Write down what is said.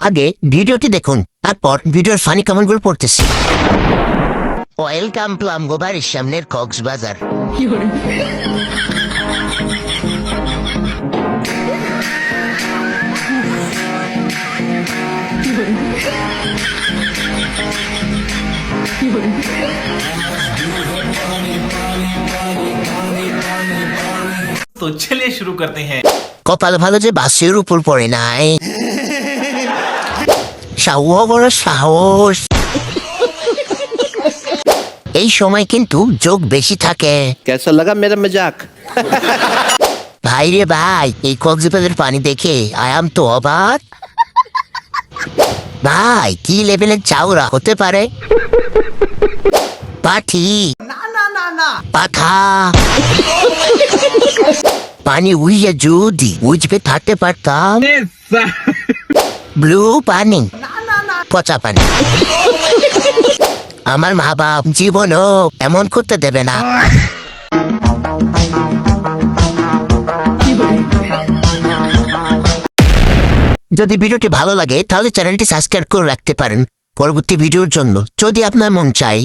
আগে ভিডিওটি দেখুন, তারপর ভিডিওর ফানি কমেন্টগুলো পড়তেছি। ওয়েলকাম টু আমগো বাড়ির সামনের কক্সবাজার। तो चलिए शुरू करते हैं। কপাল ভালো যে বাসের উপর পড়ে নাই। বড় সাহস। এই সময় কিন্তু যোগ বেশি থাকে। कैसा लगा मेरा मजाक? ভাই রে ভাই, এই কক্সবাজারের পানি দেখে আয়াম তো অবাক। ভাই কি লেভেলের চাউরা হতে পারে? পাঠি পাঠা পানি উইয়ে যদি উজবে থাকতে পারতাম। ব্লু পানি, পচা পানি। আমার মা বাপ জীবনও এমন করতে দেবে না। যদি ভিডিওটি ভালো লাগে তাহলে চ্যানেলটি সাবস্ক্রাইব করে রাখতে পারেন পরবর্তী ভিডিওর জন্য, যদি আপনার মন চাই।